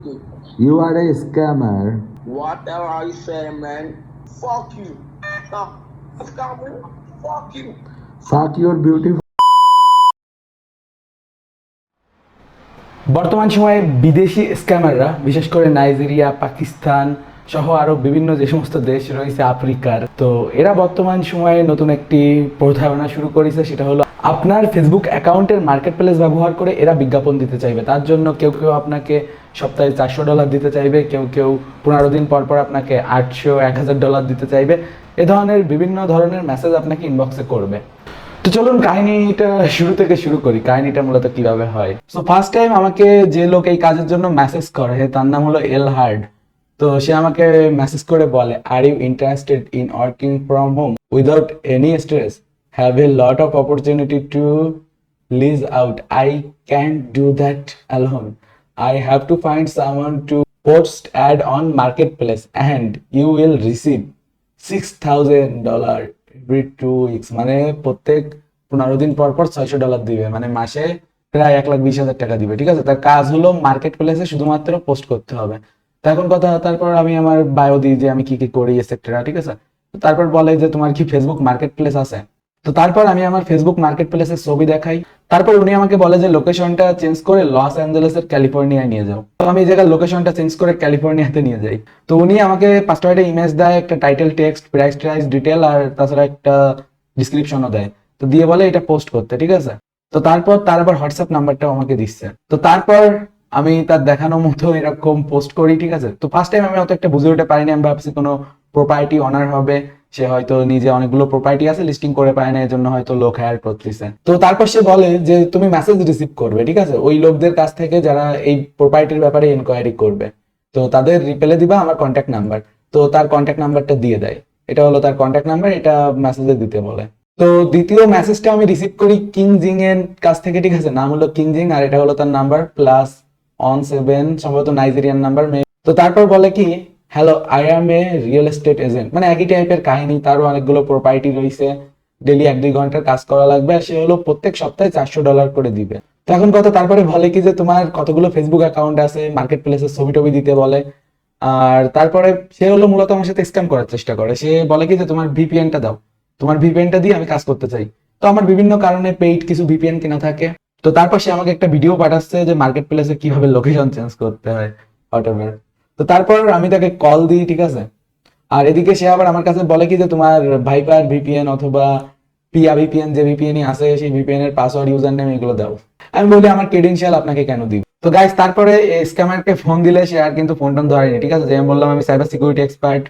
You are a scammer. Whatever I say, man, fuck you. Scammer, fuck you. Fuck your beautiful. বর্তমান সময়ে বিদেশি স্ক্যামাররা বিশেষ করে Nigeria, Pakistan সহ আরও বিভিন্ন যে সমস্ত দেশ রয়েছে আফ্রিকার, তো এরা বর্তমান সময়ে নতুন একটি প্রতারণা শুরু করেছে। সেটা হলো আপনার ফেসবুক অ্যাকাউন্টের মার্কেট প্লেস ব্যবহার করে এরা বিজ্ঞাপন দিতে চাইবে। তার জন্য কেউ কেউ আপনাকে সপ্তাহে $400 দিতে চাইবে, কেউ কেউ 15 দিন পর পর আপনাকে $800-1000 দিতে চাইবে। এ ধরনের বিভিন্ন ধরনের মেসেজ আপনাকে ইনবক্সে করবে। তো চলুন কাহিনীটা শুরু থেকে শুরু করি। কাহিনীটা মূলত কিভাবে হয়। সো ফার্স্ট টাইম আমাকে যে লোক এই কাজের জন্য মেসেজ করে তার নাম হলো এল হার্ড। তো সে আমাকে মেসেজ করে বলে, are you interested in working from home without any stress, have a lot of opportunity to lease out, I can't do that alone, I have to find someone to post ad on marketplace and you will receive $6,000 every 2 weeks। মানে প্রত্যেক 15 দিন পর পর $600 দিবে, মানে মাসে প্রায় 1,20,000 টাকা দিবে। ঠিক আছে, তার কাজ হলো মার্কেট প্লেসে শুধুমাত্র পোস্ট করতে হবে। তো এখন কথা, তারপর আমি আমার বায়ো দিই যে আমি কি কি করি এটসেট্রা। ঠিক আছে, তারপর বলে যে তোমার কি ফেসবুক মার্কেট প্লেস আছে। তো তারপর আমি আমার ফেসবুক মার্কেট প্লেসের ছবি দেখাই। তারপর উনি আমাকে বলে যে লোকেশনটা চেঞ্জ করে লস অ্যাঞ্জেলেসের ক্যালিফোর্নিয়ায় নিয়ে যাও। তো আমি এই জায়গায় লোকেশনটা চেঞ্জ করে ক্যালিফোর্নিয়াতে নিয়ে যাই। তো উনি আমাকে 5টা ইমেজ দেয়, একটা টাইটেল টেক্সট, প্রাইস ডিটেল আর তাছাড়া একটা ডিসক্রিপশনও দেয়। তো দিয়ে বলে এটা পোস্ট করতে। ঠিক আছে, তো তারপর তার আবার হোয়াটসঅ্যাপ নাম্বারটাও আমাকে দিচ্ছে। তো তারপর আমি তার দেখানো মতো এরকম পোস্ট করি। ঠিক আছে, তো ফার্স্ট টাইম আমি অত একটা বুঝে উঠতে পারিনি। আমি ভাবছি কোনো প্রপার্টি অনার হবে, সে হয়তো নিজে অনেকগুলো প্রপার্টি আছে লিস্টিং করে পায় না, এই জন্য হয়তো লোক হায়ার করতেছে। তো তারপর সে বলে যে তুমি মেসেজ রিসিভ করবে, ঠিক আছে, ওই লোকদের কাছ থেকে যারা এই প্রপার্টির ব্যাপারে ইনকোয়ারি করবে। তো তাদের রিপ্লে দিবা আমার কন্ট্যাক্ট নাম্বার। তো তার কন্ট্যাক্ট নাম্বারটা দিয়ে দেয়। এটা হলো তার কন্ট্যাক্ট নাম্বার, এটা মেসেজে দিতে বলে। তো দ্বিতীয় মেসেজটা আমি রিসিভ করি কিং জিং এর কাছ থেকে। ঠিক আছে, নাম হলো কিং জিং আর এটা হলো তার নাম্বার +17, সম্ভবত নাইজেরিয়ান নাম্বার। তো তারপর বলে কি, hello, I M A real estate agent. মানে একই টাইপের কাহিনী, তারও অনেকগুলো প্রপার্টি রয়েছে, ডেলি 1-2 ঘন্টার কাজ করা লাগবে, আর সে হলো প্রত্যেক সপ্তাহে $400 করে দিবে। তো এখন কথা, তারপরে বলে কি যে তোমার কতগুলো ফেসবুক অ্যাকাউন্ট আছে, মার্কেট প্লেসের ছবি টবি দিতে বলে। আর তারপরে সে হলো মূলত আমার সাথে স্ক্যাম করার চেষ্টা করে। সে বলে কি যে তোমার ভিপিএনটা দাও, তোমার ভিপিএনটা দিয়ে আমি কাজ করতে চাই। তো আমার বিভিন্ন কারণে পেইড কিছু ভিপিএন কেনা থাকে। তো তারপর সে আমাকে একটা ভিডিও পাঠাচ্ছে যে মার্কেট প্লেসে কিভাবে লোকেশন চেঞ্জ করতে হয়, হোয়াটএভার। তো তারপর আমি তাকে কল দিই। ঠিক আছে, আর এদিকে সে আবার আমার কাছে বলে কি যে তোমার ভাইপার ভিপিএন অথবা পিয়া ভিপিএন, যে ভিপিএনই আছে সেই ভিপিএন এর পাসওয়ার্ড, ইউজার নেম এগুলো দাও। আমি বলি আমার ক্রেডেনশিয়াল আপনাকে কেন দিব। তো গাইস, তারপরে স্ক্যামারকে ফোন দিলে সে আর কিন্তু ফোন টোন ধরেনি। ঠিক আছে, যে আমি বললাম আমি সাইবার সিকিউরিটি এক্সপার্ট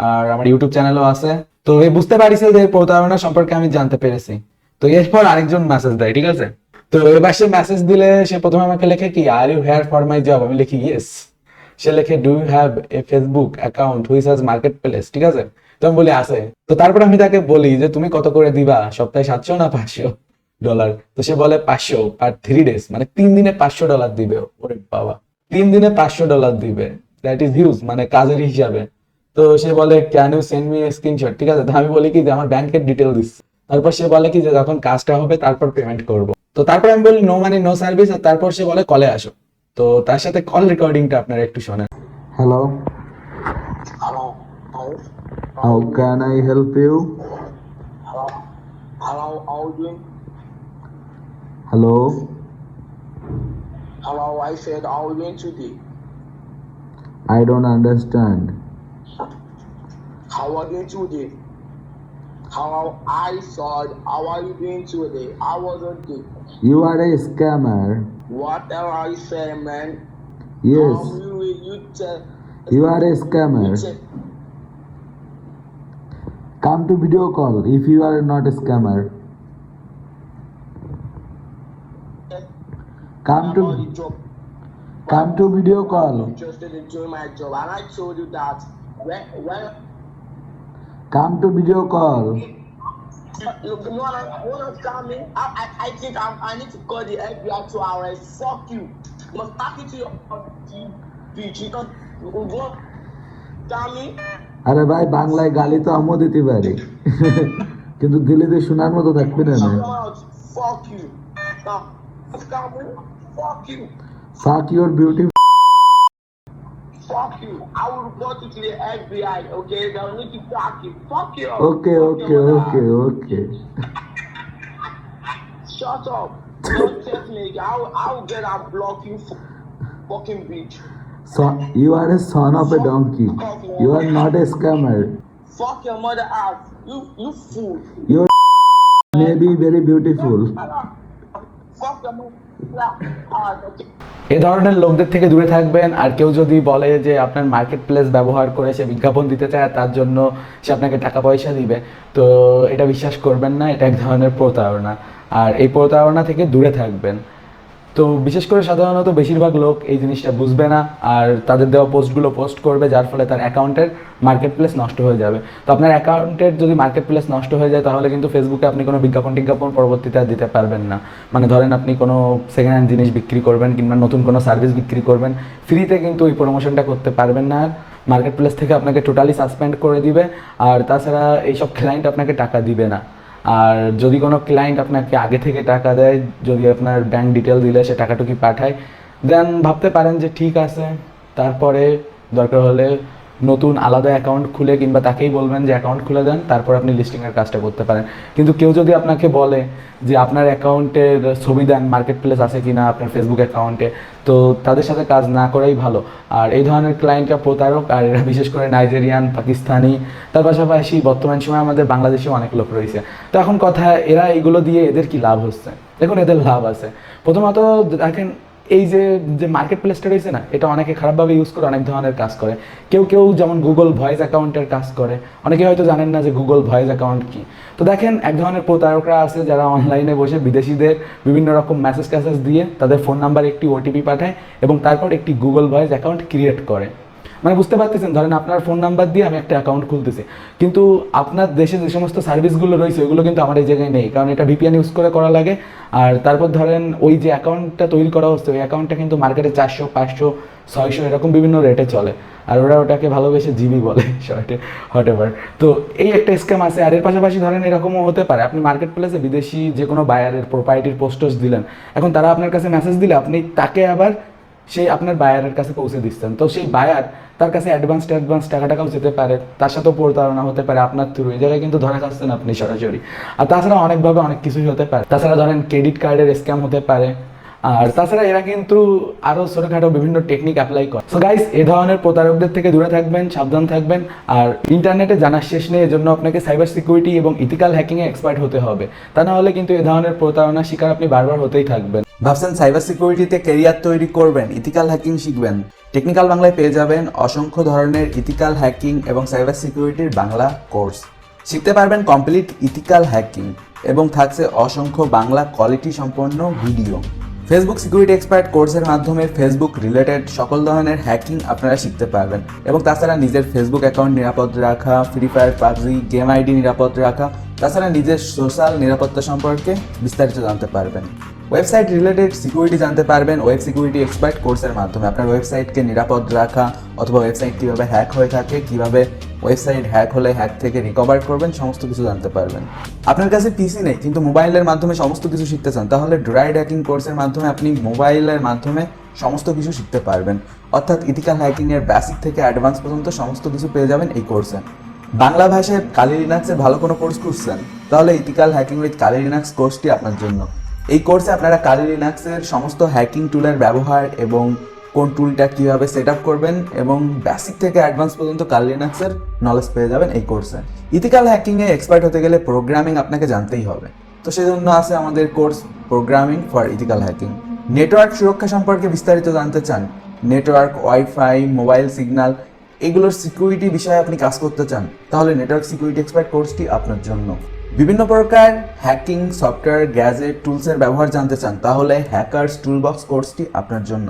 আর আমার ইউটিউব চ্যানেলও আছে। তো এই বুঝতে পারিছে যে প্রতারণা সম্পর্কে আমি জানতে পেরেছি। তো এরপর আরেকজন মেসেজ দেয়। ঠিক আছে, তো এবার সে মেসেজ দিলে সে প্রথমে আমাকে লেখে কি, are you here for my job. আমি লিখি ইয়েস। সে লেখে, do you have a Facebook account which has market place. ঠিক আছে, তো আমি বলি আছে। তো তারপর আমি তাকে বলি যে তুমি কত করে দিবা, সপ্তাহে 700 না $500? তো সে বলে 500 আর 3 days, মানে 3 দিনে $500 দিবে। ওরে বাবা, 3 দিনে $500 দিবে, দ্যাট ইজ হিউজ, মানে কাজের হিসাবে। তো সে বলে can you send me screenshot. ঠিক আছে, তো আমি বলি কি যে আমার ব্যাংকের ডিটেল দিচ্ছে। তারপর সে বলে কি যে যখন কাজটা হবে তারপর পেমেন্ট করব। তো তারপর আমি বলি নো মানি নো সার্ভিস, আর তারপর সে বলে কলে আসো। তো তার সাথে কল রেকর্ডিংটা আপনারা একটু শোনেন। Hello, Hello. how can I help you? Hello. Hello, how are you doing? Hello, Hello, I said how are you doing today? I don't understand. How are you doing today? How I said how are you doing today? I wasn't good. You are a scammer. Whatever I say, man. Yes, You tell. you are a scammer. Come to video call if you are not a scammer. Come to video I'm call. interested in doing my job, and I told you that when Come to video call. look, you wanna scam me? I think I need to call the FBI to arrest. Fuck you. You must pack it to your bitch. You don't go scam me. আরে ভাই, বাংলায় গালি তো আমিও দিতে পারি, কিন্তু দিলে যে শোনার মতো থাকবে না। Fuck you. Now, scam me. Fuck you. Fuck your beauty. fuck you. I will report you to the FBI, okay? They'll need to track you. Fuck you. Okay, Fuck okay, your okay, mother. okay. Shut up. Don't text me. I will get and block you, fucking bitch. So you are a son of a donkey. You are not a scammer. Fuck your mother ass. You fool. Your may be very beautiful. Fuck your mother ass, okay? এ ধরনের লোকদের থেকে দূরে থাকবেন। আর কেউ যদি বলে যে আপনার মার্কেট প্লেস ব্যবহার করে সে বিজ্ঞাপন দিতে চায়, তার জন্য সে আপনাকে টাকা পয়সা দিবে, তো এটা বিশ্বাস করবেন না, এটা এক ধরনের প্রতারণা। আর এই প্রতারণা থেকে দূরে থাকবেন। তো বিশেষ করে সাধারণত বেশিরভাগ লোক এই জিনিসটা বুঝবে না, আর তাদের দেওয়া পোস্টগুলো পোস্ট করবে, যার ফলে তার অ্যাকাউন্টের মার্কেট প্লেস নষ্ট হয়ে যাবে। তো আপনার অ্যাকাউন্টের যদি মার্কেট প্লেস নষ্ট হয়ে যায়, তাহলে কিন্তু ফেসবুকে আপনি কোনো বিজ্ঞাপন পরবর্তীতে আর দিতে পারবেন না। মানে ধরেন আপনি কোনো সেকেন্ড হ্যান্ড জিনিস বিক্রি করবেন কিংবা নতুন কোনো সার্ভিস বিক্রি করবেন, ফ্রিতে কিন্তু ওই প্রমোশনটা করতে পারবেন না। আর মার্কেট প্লেস থেকে আপনাকে টোটালি সাসপেন্ড করে দিবে। আর তাছাড়া এইসব ক্লায়েন্ট আপনাকে টাকা দিবে না। আর যদি কোনো ক্লায়েন্ট আপনাকে আগে থেকে টাকা দেয়, যদি আপনার ব্যাংক ডিটেল দিলে সে টাকাটুকু পাঠায়, দেন ভাবতে পারেন যে ঠিক আছে, তারপরে দরকার হলে নতুন আলাদা অ্যাকাউন্ট খুলে কিংবা তাকেই বলবেন যে অ্যাকাউন্ট খুলে দেন, তারপর আপনি লিস্টিংয়ের কাজটা করতে পারেন। কিন্তু কেউ যদি আপনাকে বলে যে আপনার অ্যাকাউন্টের ছবি দেন মার্কেট প্লেস আছে কি না আপনার ফেসবুক অ্যাকাউন্টে, তো তাদের সাথে কাজ না করাই ভালো। আর এই ধরনের ক্লায়েন্টরা প্রতারক, আর এরা বিশেষ করে নাইজেরিয়ান, পাকিস্তানি, তার পাশাপাশি বর্তমান সময়ে আমাদের বাংলাদেশেও অনেক লোক রয়েছে। তো এখন কথা, এরা এগুলো দিয়ে এদের কি লাভ হচ্ছে? দেখুন, এদের লাভ আছে। প্রথমত দেখেন, এই যে মার্কেট প্লেসটা রয়েছে না, এটা অনেকে খারাপভাবে ইউজ করে অনেক ধরনের কাজ করে। কেউ যেমন গুগল ভয়েস অ্যাকাউন্টের কাজ করে, অনেকে হয়তো জানেন না যে গুগল ভয়েস অ্যাকাউন্ট কি। তো দেখেন, এক ধরনের প্রতারকরা আছে যারা অনলাইনে বসে বিদেশিদের বিভিন্ন রকম মেসেজ দিয়ে তাদের ফোন নাম্বারে একটি ওটিপি পাঠায় এবং তারপর একটি গুগল ভয়েস অ্যাকাউন্ট ক্রিয়েট করে। মানে বুঝতে পারতেছেন, ধরেন আপনার ফোন নাম্বার দিয়ে আমি একটা অ্যাকাউন্ট খুলতেছি, কিন্তু আপনার দেশে যে সমস্ত সার্ভিসগুলো রয়েছে ওইগুলো কিন্তু আমার এই জায়গায় নেই, কারণ এটা ভিপিএন ইউজ করে করা লাগে। আর তারপর ধরেন ওই যে অ্যাকাউন্টটা তৈরি করা হচ্ছে, ওই অ্যাকাউন্টটা কিন্তু মার্কেটে 400, 500, 600 এরকম বিভিন্ন রেটে চলে, আর ওরা ওটাকে ভালোবেসে জিবি বলে, শর্টে হোয়াটএভার। তো এই একটা স্ক্যাম আছে। আর এর পাশাপাশি ধরেন এরকমও হতে পারে, আপনি মার্কেট প্লেসে বিদেশি যে কোনো বায়ারের প্রোপাইটির পোস্টস দিলেন, এখন তারা আপনার কাছে মেসেজ দিলে আপনি তাকে আবার সেই আপনার বায়ারের কাছে পৌঁছে দিচ্ছেন। তো সেই বায়ার তার কাছে অ্যাডভান্স টাকাটাও যেতে পারে, তার সাথেও প্রতারণা হতে পারে আপনার থ্রু। এই জায়গায় কিন্তু ধরা যাচ্ছেন আপনি সরাসরি। আর তাছাড়া অনেকভাবে অনেক কিছুই হতে পারে। তাছাড়া ধরেন ক্রেডিট কার্ডের স্ক্যাম হতে পারে। আর তাছাড়া এরা কিন্তু আরও ছোটোখাটো বিভিন্ন টেকনিক অ্যাপ্লাই করে। সো গাইস, এ ধরনের প্রতারকদের থেকে দূরে থাকবেন, সাবধান থাকবেন। আর ইন্টারনেটে জানার শেষ নেই, এজন্য আপনাকে সাইবার সিকিউরিটি এবং ইথিক্যাল হ্যাকিংয়ে এক্সপার্ট হতে হবে। তা না হলে কিন্তু এ ধরনের প্রতারণার শিকার আপনি বারবার হতেই থাকবেন। ভাবছেন সাইবার সিকিউরিটিতে ক্যারিয়ার তৈরি করবেন, ইথিক্যাল হ্যাকিং শিখবেন? টেকনিক্যাল বাংলায় পেয়ে যাবেন অসংখ্য ধরনের ইথিক্যাল হ্যাকিং এবং সাইবার সিকিউরিটির বাংলা কোর্স। শিখতে পারবেন কমপ্লিট ইথিক্যাল হ্যাকিং এবং থাকছে অসংখ্য বাংলা কোয়ালিটি সম্পন্ন ভিডিও। ফেসবুক সিকিউরিটি এক্সপার্ট কোর্সের মাধ্যমে ফেসবুক রিলেটেড সকল ধরনের হ্যাকিং আপনারা শিখতে পারবেন এবং তাছাড়া নিজের ফেসবুক অ্যাকাউন্ট নিরাপদ রাখা, free fire, PUBG, game ID নিরাপদ রাখা, তাছাড়া নিজের সোশ্যাল নিরাপত্তা সম্পর্কে বিস্তারিত জানতে পারবেন। ওয়েবসাইট রিলেটেড সিকিউরিটি জানতে পারবেন ওয়েব সিকিউরিটি এক্সপার্ট কোর্সের মাধ্যমে। আপনার ওয়েবসাইটকে নিরাপদ রাখা অথবা ওয়েবসাইট কীভাবে হ্যাক হয়ে থাকে, কীভাবে ওয়েবসাইট হ্যাক হলে হ্যাক থেকে রিকভার করবেন, সমস্ত কিছু জানতে পারবেন। আপনার কাছে পিসি নেই কিন্তু মোবাইলের মাধ্যমে সমস্ত কিছু শিখতে চান, তাহলে ড্রাইড হ্যাকিং কোর্সের মাধ্যমে আপনি মোবাইলের মাধ্যমে সমস্ত কিছু শিখতে পারবেন। অর্থাৎ ইথিক্যাল হ্যাকিংয়ের বেসিক থেকে অ্যাডভান্স পর্যন্ত সমস্ত কিছু পেয়ে যাবেন এই কোর্সে। বাংলা ভাষায় কালি লিনাক্সের ভালো কোনো কোর্স খুঁজছেন, তাহলে ethical hacking with Kali Linux কোর্সটি আপনার জন্য। এই কোর্সে আপনারা কালি লিনাক্সের সমস্ত হ্যাকিং টুলের ব্যবহার এবং কোন টুলটা কীভাবে সেট আপ করবেন এবং বেসিক থেকে অ্যাডভান্স পর্যন্ত কালি লিনাক্সের নলেজ পেয়ে যাবেন এই কোর্সে। ইথিক্যাল হ্যাকিংয়ে এক্সপার্ট হতে গেলে প্রোগ্রামিং আপনাকে জানতেই হবে, তো সেজন্য আছে আমাদের course programming for ethical hacking. Network সুরক্ষা সম্পর্কে বিস্তারিত জানতে চান, নেটওয়ার্ক, ওয়াইফাই, মোবাইল সিগন্যাল, এগুলোর সিকিউরিটি বিষয়ে আপনি কাজ করতে চান, তাহলে নেটওয়ার্ক সিকিউরিটি এক্সপার্ট কোর্সটি আপনার জন্য। বিভিন্ন প্রকার হ্যাকিং সফটওয়্যার, গ্যাজেট, টুলসের ব্যবহার জানতে চান, তাহলে হ্যাকার্স টুলবক্স কোর্সটি আপনার জন্য।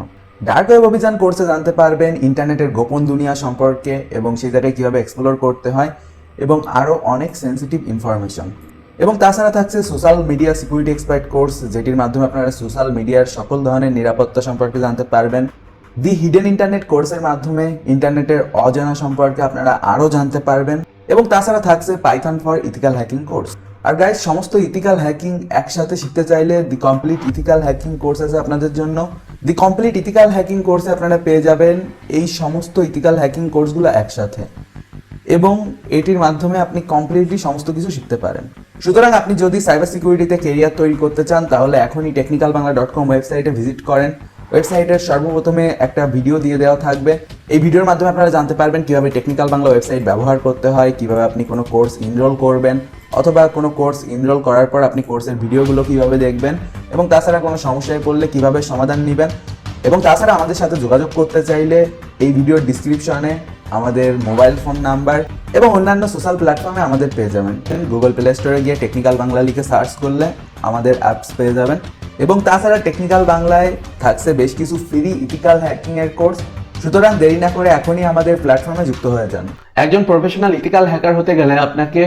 ডার্ক ওয়েব অভিযান কোর্সে জানতে পারবেন ইন্টারনেটের গোপন দুনিয়া সম্পর্কে এবং সেই জায়গায় কীভাবে এক্সপ্লোর করতে হয় এবং আরও অনেক সেন্সিটিভ ইনফরমেশন। এবং তাছাড়া থাকছে social media security expert course, যেটির মাধ্যমে আপনারা সোশ্যাল মিডিয়ার সকল ধরনের নিরাপত্তা সম্পর্কে জানতে পারবেন। দি হিডেন ইন্টারনেট কোর্সের মাধ্যমে ইন্টারনেটের অজানা সম্পর্কে আপনারা আরও জানতে পারবেন। এবং তাছাড়া থাকছে Python for ethical hacking course. আর গাইস, সমস্ত ইথিক্যাল হ্যাকিং একসাথে শিখতে চাইলে the complete ethical hacking course আছে আপনাদের জন্য। দি কমপ্লিট ইথিক্যাল হ্যাকিং কোর্সে আপনারা পেয়ে যাবেন এই সমস্ত ইথিক্যাল হ্যাকিং কোর্সগুলো একসাথে, এবং এটির মাধ্যমে আপনি কমপ্লিটলি সমস্ত কিছু শিখতে পারেন। সুতরাং আপনি যদি সাইবার সিকিউরিটিতে কেরিয়ার তৈরি করতে চান তাহলে এখনই technicalbangla.com ওয়েবসাইটে ভিজিট করেন। ওয়েবসাইটের সর্বপ্রথমে একটা ভিডিও দিয়ে দেওয়া থাকবে। এই ভিডিওর মাধ্যমে আপনারা জানতে পারবেন কিভাবে টেকনিক্যাল বাংলা ওয়েবসাইট ব্যবহার করতে হয়, কিভাবে আপনি কোনো কোর্স এনরোল করবেন, অথবা কোনো কোর্স এনরোল করার পর আপনি কোর্সের ভিডিওগুলো কিভাবে দেখবেন, এবং তাছাড়া কোনো সমস্যায় পড়লে কিভাবে সমাধান নেবেন। এবং তাছাড়া আমাদের সাথে যোগাযোগ করতে চাইলে এই ভিডিওর ডিসক্রিপশনে আমাদের মোবাইল ফোন নাম্বার এবং অন্যান্য সোশ্যাল প্ল্যাটফর্মে আমাদের পেয়ে যাবেন। গুগল প্লে স্টোরে গিয়ে টেকনিক্যাল বাংলা লিখে সার্চ করলে আমাদের অ্যাপস পেয়ে যাবেন। এবং তাছাড়া টেকনিক্যাল বাংলায় থাকছে বেশ কিছু ফ্রি ইথিক্যাল হ্যাকিং এর কোর্স। সুতরাং দেরি না করে এখনই আমাদের প্ল্যাটফর্মে যুক্ত হয়ে যান। একজন প্রফেশনাল ইথিক্যাল হ্যাকার হতে গেলে আপনাকে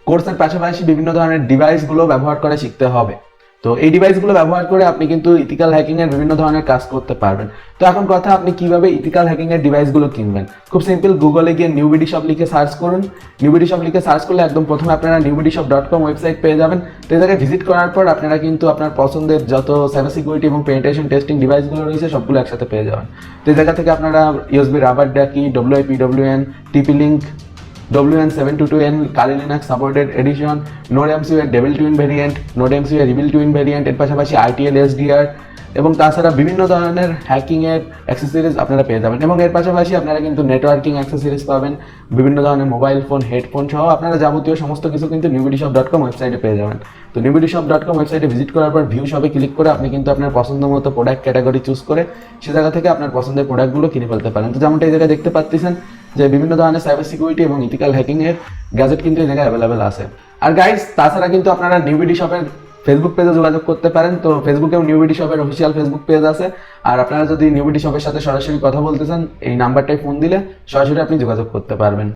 কোর্সের পাশাপাশি বিভিন্ন ধরনের ডিভাইসগুলো ব্যবহার করে শিখতে হবে। তো এই ডিভাইসগুলো ব্যবহার করে আপনি কিন্তু ইথিক্যাল হ্যাকিং এর বিভিন্ন ধরনের কাজ করতে পারবেন। তো এখন কথা, আপনি কিভাবে ইথিক্যাল হ্যাকিং এর ডিভাইসগুলো কিনবেন? খুব সিম্পল, গুগলে গিয়ে নিউবিডি শপ লিখে সার্চ করুন। নিউবিডি শপ লিখে সার্চ করলে একদম প্রথমে আপনারা newbidishop.com ওয়েবসাইট পেয়ে যাবেন। তো এই জায়গায় ভিজিট করার পর আপনারা কিন্তু আপনার পছন্দের যত সাইবার সিকিউরিটি এবং পেনিট্রেশন টেস্টিং ডিভাইসগুলো রয়েছে সবগুলো একসাথে পেয়ে যাবেন। তো এই জায়গা থেকে আপনারা USB rubber ducky, WIPWN, TP-Link, WN722N, Kali Linux supported edition, NodeMCU এর ডেভিল টুইন ভেরিয়েন্ট, NodeMCU এর রিভিল টুইন ভেরিয়েন্ট, এর পাশাপাশি ITL SDR এবং তাছাড়া বিভিন্ন ধরনের হ্যাকিং এর অ্যাক্সেসরিজ আপনারা পেয়ে যাবেন। এবং এর পাশাপাশি আপনারা কিন্তু নেটওয়ার্কিং অ্যাক্সেসরিজ পাবেন, বিভিন্ন ধরনের মোবাইল ফোন, হেডফোন সহ আপনারা যাবতীয় সমস্ত কিছু কিন্তু newbidishop.com ওয়েবসাইটে পেয়ে যাবেন। তো newbidishop.com ওয়েবসাইটে ভিজিট করার পর ভিউ শপে ক্লিক করে আপনি কিন্তু আপনার পছন্দ মতো প্রোডাক্ট ক্যাটাগরি চুজ করে সে জায়গা থেকে আপনার পছন্দের প্রোডাক্টগুলো কিনে ফেলতে পারেন। তো যেমনটা এই জায়গায় দেখতে পাচ্ছেন যে বিভিন্ন ধরনের সাইবার সিকিউরিটি এবং ইথিক্যাল হ্যাকিং এর গ্যাজেট কিন্তু এই জায়গায় অ্যাভেলেবেল আছে। আর গাইস, তাছাড়া কিন্তু আপনারা নিউবিডি শপের ফেসবুক পেজে যোগাযোগ করতে পারেন। তো ফেসবুকেও নিউবিডি শপের অফিসিয়াল ফেসবুক পেজ আছে। আর আপনারা যদি নিউবিডি শপের সাথে সরাসরি কথা বলতে চান, এই নাম্বারটায় ফোন দিলে সরাসরি আপনি যোগাযোগ করতে পারবেন।